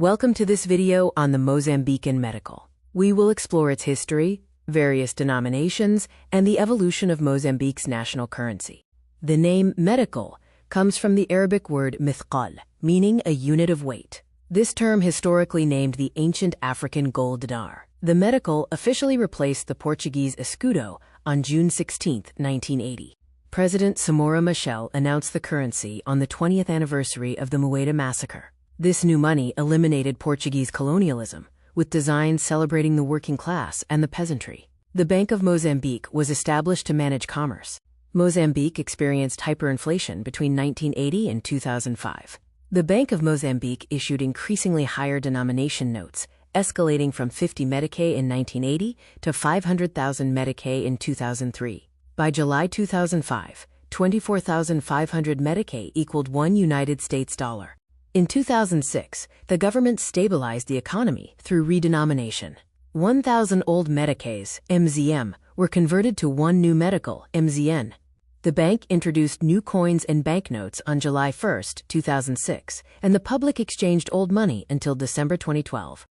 Welcome to this video on the Mozambican Metical. We will explore its history, various denominations, and the evolution of Mozambique's national currency. The name Metical comes from the Arabic word mithqal, meaning a unit of weight. This term historically named the ancient African gold dinar. The Metical officially replaced the Portuguese escudo on June 16, 1980. President Samora Machel announced the currency on the 20th anniversary of the Mueda massacre. This new money eliminated Portuguese colonialism, with designs celebrating the working class and the peasantry. The Bank of Mozambique was established to manage commerce. Mozambique experienced hyperinflation between 1980 and 2005. The Bank of Mozambique issued increasingly higher denomination notes, escalating from 50 Meticae in 1980 to 500,000 Meticae in 2003. By July 2005, 24,500 Meticae equaled $1 United States dollar. In 2006, the government stabilized the economy through redenomination. 1,000 old Meticaes, MZM, were converted to one new Metical, MZN. The bank introduced new coins and banknotes on July 1, 2006, and the public exchanged old money until December 2012.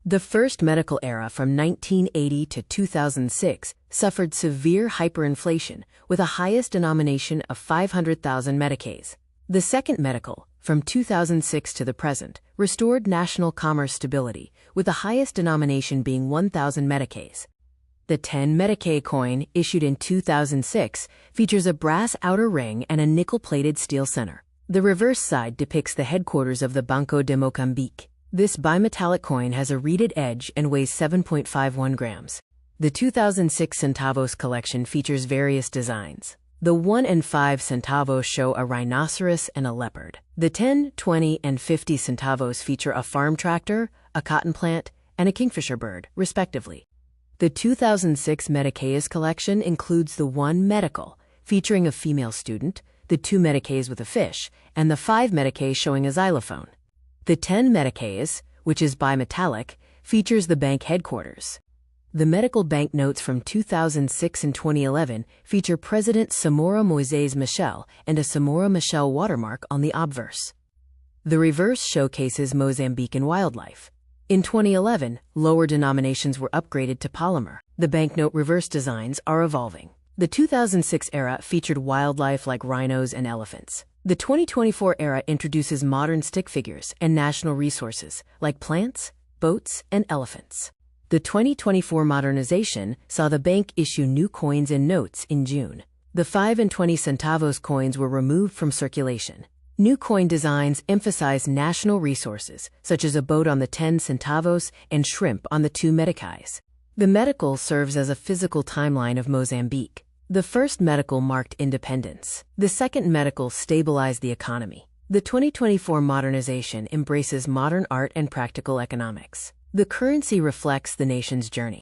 The first Metical era from 1980 to 2006 suffered severe hyperinflation with a highest denomination of 500,000 Meticaes. The second Metical, from 2006 to the present, restored national commerce stability, with the highest denomination being 1,000 Meticaes. The 10 Meticae coin, issued in 2006, features a brass outer ring and a nickel-plated steel center. The reverse side depicts the headquarters of the Banco de Mozambique. This bimetallic coin has a reeded edge and weighs 7.51 grams. The 2006 centavos collection features various designs. The 1 and 5 centavos show a rhinoceros and a leopard. The 10, 20, and 50 centavos feature a farm tractor, a cotton plant, and a kingfisher bird, respectively. The 2006 Meticaeus collection includes the 1 Metical, featuring a female student, the 2 Meticaes with a fish, and the 5 Meticae showing a xylophone. The 10 Meticaeus, which is bimetallic, features the bank headquarters. The Metical banknotes from 2006 and 2011 feature President Samora Machel and a Samora Machel watermark on the obverse. The reverse showcases Mozambican wildlife. In 2011, lower denominations were upgraded to polymer. The banknote reverse designs are evolving. The 2006 era featured wildlife like rhinos and elephants. The 2024 era introduces modern stick figures and national resources like plants, boats, and elephants. The 2024 modernization saw the bank issue new coins and notes in June. The 5 and 20 centavos coins were removed from circulation. New coin designs emphasize national resources, such as a boat on the 10 centavos and shrimp on the 2 Meticaes. The Metical serves as a physical timeline of Mozambique. The first Metical marked independence. The second Metical stabilized the economy. The 2024 modernization embraces modern art and practical economics. The currency reflects the nation's journey.